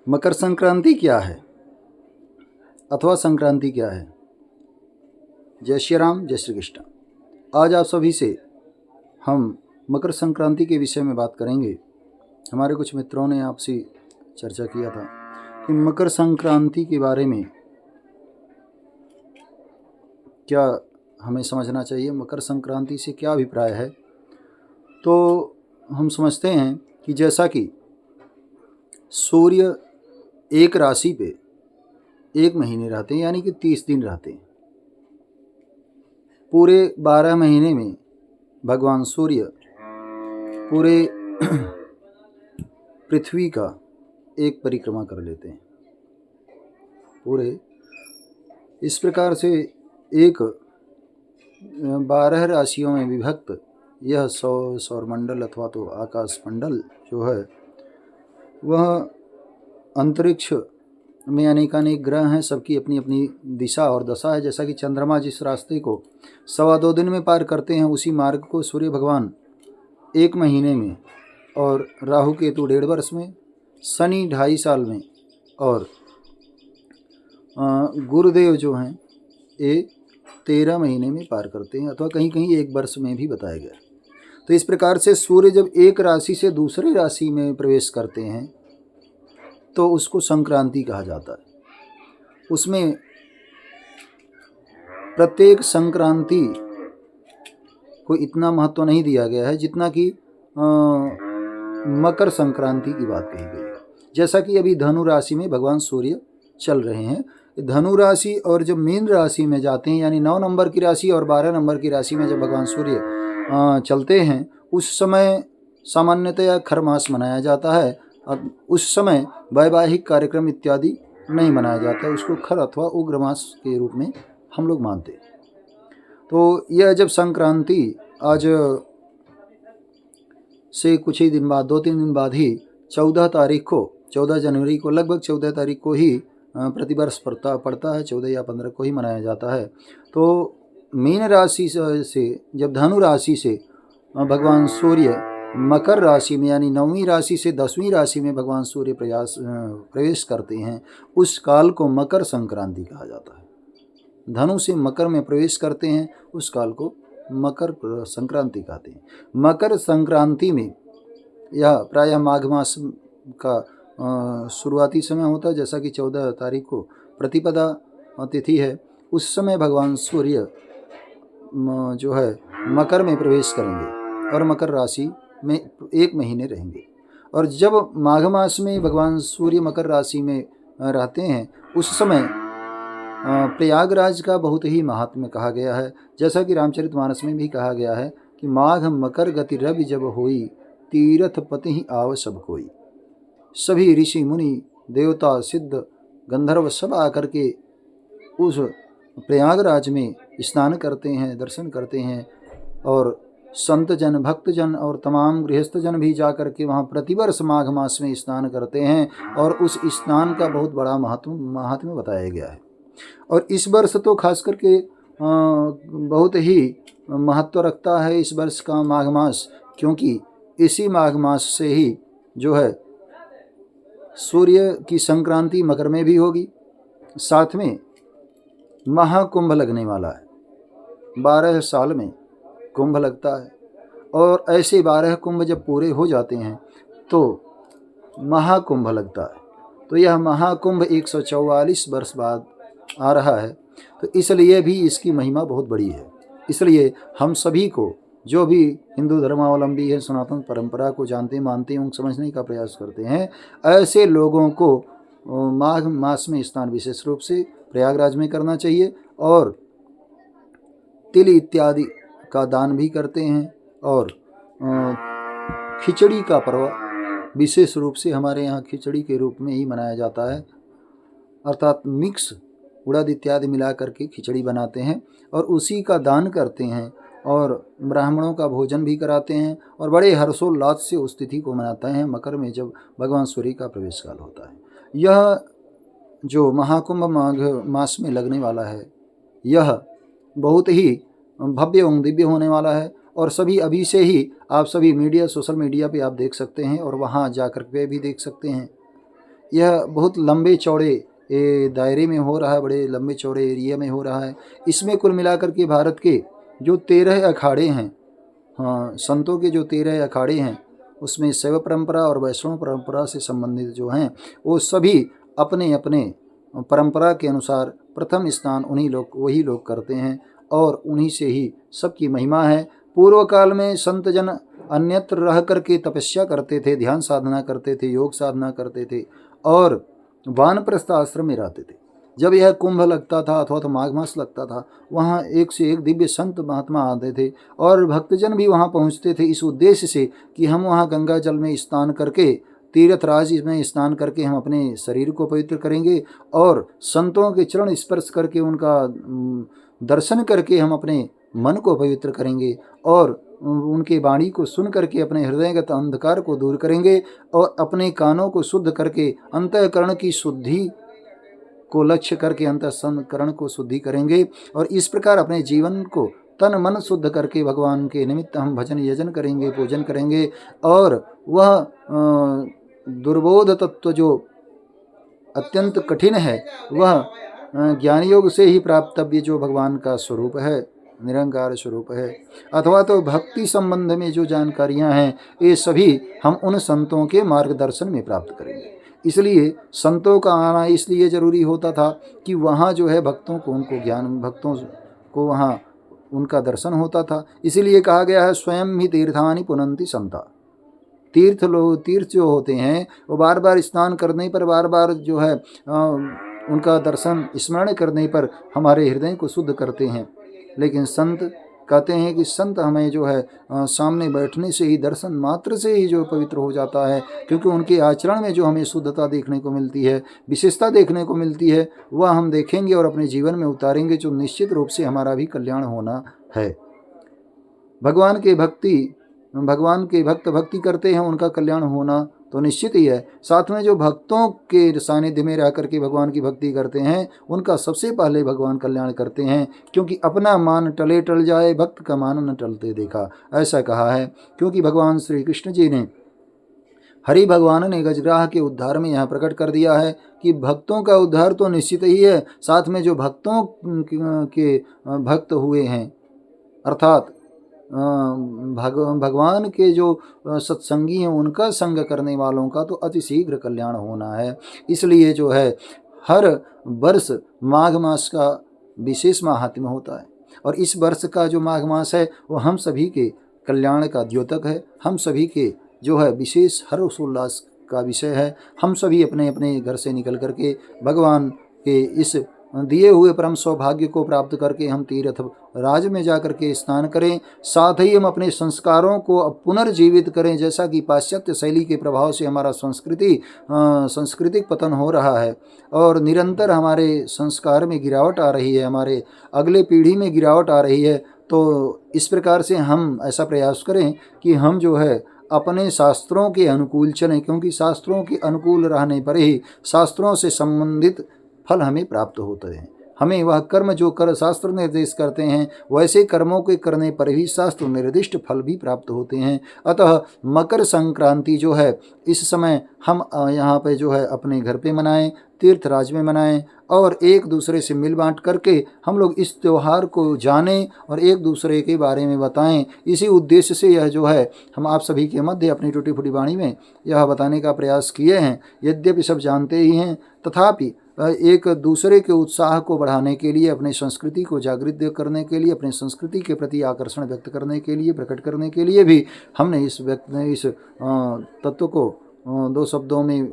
मकर संक्रांति क्या है अथवा संक्रांति क्या है। जय श्री राम, जय श्री कृष्ण। आज आप सभी से हम मकर संक्रांति के विषय में बात करेंगे। हमारे कुछ मित्रों ने आपसे चर्चा किया था कि मकर संक्रांति के बारे में क्या हमें समझना चाहिए, मकर संक्रांति से क्या अभिप्राय है। तो हम समझते हैं कि जैसा कि सूर्य एक राशि पे एक महीने रहते हैं, यानी कि 30 दिन रहते हैं। पूरे 12 महीने में भगवान सूर्य पूरे पृथ्वी का एक परिक्रमा कर लेते हैं। पूरे इस प्रकार से एक 12 राशियों में विभक्त यह सौरमंडल अथवा तो आकाश मंडल जो है वह अंतरिक्ष में अनेकानेक ग्रह हैं, सबकी अपनी अपनी दिशा और दशा है। जैसा कि चंद्रमा जिस रास्ते को 2.25 दिन में पार करते हैं, उसी मार्ग को सूर्य भगवान 1 महीने में, और राहु केतु 1.5 वर्ष में, शनि 2.5 साल में, और गुरुदेव जो हैं ये 13 महीने में पार करते हैं, अथवा कहीं कहीं 1 वर्ष में भी बताया गया। तो इस प्रकार से सूर्य जब एक राशि से दूसरे राशि में प्रवेश करते हैं तो उसको संक्रांति कहा जाता है। उसमें प्रत्येक संक्रांति को इतना महत्व नहीं दिया गया है जितना कि मकर संक्रांति की बात कही गई है। जैसा कि अभी धनु राशि में भगवान सूर्य चल रहे हैं, धनु राशि और जब मीन राशि में जाते हैं, यानी 9 नंबर की राशि और 12 नंबर की राशि में जब भगवान सूर्य चलते हैं, उस समय सामान्यतया खर मास मनाया जाता है। उस समय वैवाहिक कार्यक्रम इत्यादि नहीं मनाया जाता है, उसको खर अथवा उग्र मास के रूप में हम लोग मानते हैं। तो यह जब संक्रांति आज से कुछ ही दिन बाद, 2-3 दिन बाद ही 14 तारीख को, 14 जनवरी को, लगभग 14 तारीख को ही प्रतिवर्ष पड़ता है, 14 या 15 को ही मनाया जाता है। तो मीन राशि से जब धनु राशि से भगवान सूर्य मकर राशि में, यानी 9वीं राशि से 10वीं राशि में भगवान सूर्य प्रवेश करते हैं, उस काल को मकर संक्रांति कहा जाता है। धनु से मकर में प्रवेश करते हैं, उस काल को मकर संक्रांति कहते हैं। मकर संक्रांति में यह प्रायः माघ मास का शुरुआती समय होता है। जैसा कि 14 तारीख को प्रतिपदा तिथि है, उस समय भगवान सूर्य जो है मकर में प्रवेश करेंगे और मकर राशि में 1 महीने रहेंगे। और जब माघ मास में भगवान सूर्य मकर राशि में रहते हैं, उस समय प्रयागराज का बहुत ही महात्म्य कहा गया है। जैसा कि रामचरितमानस में भी कहा गया है कि माघ मकर गति रवि जब होई, तीर्थ पति ही आव सब कोई। सभी ऋषि मुनि देवता सिद्ध गंधर्व सब आकर के उस प्रयागराज में स्नान करते हैं, दर्शन करते हैं, और संत जन, भक्त जन और तमाम गृहस्थ जन भी जाकर के वहाँ प्रतिवर्ष माघ मास में स्नान करते हैं, और उस स्नान का बहुत बड़ा महात्म्य बताया गया है। और इस वर्ष तो खास करके बहुत ही महत्व रखता है इस वर्ष का माघ मास, क्योंकि इसी माघ मास से ही जो है सूर्य की संक्रांति मकर में भी होगी, साथ में महाकुंभ लगने वाला है। 12 साल में कुंभ लगता है, और ऐसे 12 कुंभ जब पूरे हो जाते हैं तो महाकुंभ लगता है। तो यह महाकुंभ 144 वर्ष बाद आ रहा है, तो इसलिए भी इसकी महिमा बहुत बड़ी है। इसलिए हम सभी को, जो भी हिंदू धर्मावलंबी हैं, सनातन परंपरा को जानते मानते हैं, उनको समझने का प्रयास करते हैं, ऐसे लोगों को माघ मास में स्नान विशेष रूप से प्रयागराज में करना चाहिए, और तिल इत्यादि का दान भी करते हैं। और खिचड़ी का पर्व विशेष रूप से हमारे यहाँ खिचड़ी के रूप में ही मनाया जाता है, अर्थात मिक्स उड़द इत्यादि मिला करके खिचड़ी बनाते हैं और उसी का दान करते हैं, और ब्राह्मणों का भोजन भी कराते हैं, और बड़े हर्षोल्लास से उस तिथि को मनाते हैं, मकर में जब भगवान सूर्य का प्रवेश काल होता है। यह जो महाकुंभ माघ मास में लगने वाला है, यह बहुत ही भव्य एवं दिव्य होने वाला है, और सभी अभी से ही आप सभी मीडिया, सोशल मीडिया पे आप देख सकते हैं, और वहाँ जाकर के भी देख सकते हैं। यह बहुत लंबे चौड़े दायरे में हो रहा है, बड़े लंबे चौड़े एरिया में हो रहा है। इसमें कुल मिलाकर के भारत के जो 13 अखाड़े हैं, हाँ, संतों के जो 13 अखाड़े हैं, उसमें शैव परंपरा और वैष्णव परंपरा से संबंधित जो हैं, वो सभी अपने अपने परंपरा के अनुसार प्रथम स्थान वही लोग करते हैं और उन्हीं से ही सबकी महिमा है। पूर्व काल में संत जन अन्यत्र रह करके तपस्या करते थे, ध्यान साधना करते थे, योग साधना करते थे और वानप्रस्थ आश्रम में रहते थे। जब यह कुंभ लगता था अथवा तो माघ मास लगता था, वहाँ एक से एक दिव्य संत महात्मा आते थे और भक्तजन भी वहाँ पहुँचते थे इस उद्देश्य से कि हम वहाँ गंगा जल में स्नान करके, तीर्थराज में स्नान करके हम अपने शरीर को पवित्र करेंगे और संतों के चरण स्पर्श करके उनका दर्शन करके हम अपने मन को पवित्र करेंगे और उनके वाणी को सुन करके अपने हृदयगत अंधकार को दूर करेंगे और अपने कानों को शुद्ध करके अंतःकरण की शुद्धि को लक्ष्य करके अंतःकरण को शुद्धि करेंगे और इस प्रकार अपने जीवन को तन मन शुद्ध करके भगवान के निमित्त हम भजन यजन करेंगे, पूजन करेंगे और वह दुर्बोध तत्व जो अत्यंत कठिन है, वह ज्ञान योग से ही प्राप्तव्य जो भगवान का स्वरूप है, निरंकार स्वरूप है, अथवा तो भक्ति संबंध में जो जानकारियां हैं, ये सभी हम उन संतों के मार्गदर्शन में प्राप्त करेंगे। इसलिए संतों का आना इसलिए जरूरी होता था कि वहाँ जो है भक्तों को उनको ज्ञान, भक्तों को वहाँ उनका दर्शन होता था। इसीलिए कहा गया है स्वयं ही तीर्थानि पुनन्ति संता। तीर्थ जो होते हैं वो बार बार स्नान करने पर, बार बार जो है उनका दर्शन स्मरण करने पर हमारे हृदय को शुद्ध करते हैं। लेकिन संत कहते हैं कि संत हमें जो है सामने बैठने से ही, दर्शन मात्र से ही जो पवित्र हो जाता है, क्योंकि उनके आचरण में जो हमें शुद्धता देखने को मिलती है, विशेषता देखने को मिलती है, वह हम देखेंगे और अपने जीवन में उतारेंगे, जो निश्चित रूप से हमारा भी कल्याण होना है। भगवान के भक्त भक्ति करते हैं, उनका कल्याण होना तो निश्चित ही है। साथ में जो भक्तों के सानिध्य में रह करके भगवान की भक्ति करते हैं, उनका सबसे पहले भगवान कल्याण करते हैं, क्योंकि अपना मान टले टल जाए, भक्त का मान न टलते देखा, ऐसा कहा है। क्योंकि भगवान श्री कृष्ण जी ने, हरि भगवान ने गजराह के उद्धार में यहाँ प्रकट कर दिया है कि भक्तों का उद्धार तो निश्चित ही है, साथ में जो भक्तों के भक्त हुए हैं, अर्थात भगवान के जो सत्संगी हैं, उनका संग करने वालों का तो अति शीघ्र कल्याण होना है। इसलिए जो है हर वर्ष माघ मास का विशेष महात्म्य होता है और इस वर्ष का जो माघ मास है वो हम सभी के कल्याण का द्योतक है, हम सभी के जो है विशेष हर्षोल्लास का विषय है। हम सभी अपने अपने घर से निकल करके भगवान के इस दिए हुए परम सौभाग्य को प्राप्त करके हम तीर्थ राज में जाकर के स्नान करें, साथ ही हम अपने संस्कारों को पुनर्जीवित करें। जैसा कि पाश्चात्य शैली के प्रभाव से हमारा सांस्कृतिक पतन हो रहा है और निरंतर हमारे संस्कार में गिरावट आ रही है, हमारे अगले पीढ़ी में गिरावट आ रही है, तो इस प्रकार से हम ऐसा प्रयास करें कि हम जो है अपने शास्त्रों के अनुकूल चलें, क्योंकि शास्त्रों के अनुकूल रहने पर ही शास्त्रों से संबंधित फल हमें प्राप्त होते हैं। हमें वह कर्म जो कर शास्त्र निर्देश करते हैं, वैसे कर्मों के करने पर ही शास्त्र निर्दिष्ट फल भी प्राप्त होते हैं। अतः मकर संक्रांति जो है, इस समय हम यहाँ पे जो है अपने घर पे मनाएं, तीर्थराज में मनाएं और एक दूसरे से मिल बांट करके हम लोग इस त्यौहार को जानें और एक दूसरे के बारे में बताएं। इसी उद्देश्य से यह जो है हम आप सभी के मध्य अपनी टूटी फूटी वाणी में यह बताने का प्रयास किए हैं। यद्यपि सब जानते ही हैं, तथापि एक दूसरे के उत्साह को बढ़ाने के लिए, अपने संस्कृति को जागृत करने के लिए, अपने संस्कृति के प्रति आकर्षण व्यक्त करने के लिए, प्रकट करने के लिए भी हमने इस तत्व को दो शब्दों में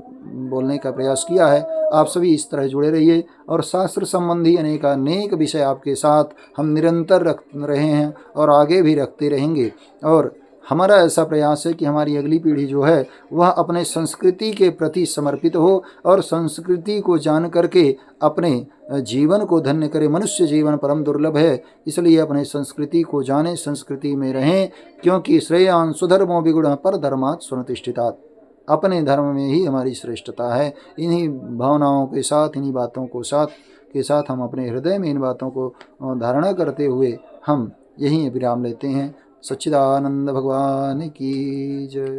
बोलने का प्रयास किया है। आप सभी इस तरह जुड़े रहिए और शास्त्र संबंधी अनेक विषय आपके साथ हम निरंतर रख रहे हैं और आगे भी रखते रहेंगे। और हमारा ऐसा प्रयास है कि हमारी अगली पीढ़ी जो है वह अपने संस्कृति के प्रति समर्पित हो और संस्कृति को जान करके अपने जीवन को धन्य करे। मनुष्य जीवन परम दुर्लभ है, इसलिए अपने संस्कृति को जाने, संस्कृति में रहें, क्योंकि श्रेयान् स्वधर्मो विगुणः परधर्मात् सुनिष्ठितात्। अपने धर्म में ही हमारी श्रेष्ठता है। इन्हीं भावनाओं के साथ, इन्हीं बातों के साथ हम अपने हृदय में इन बातों को धारणा करते हुए हम यहीं विराम लेते हैं। सच्चिदानंद भगवान की जय।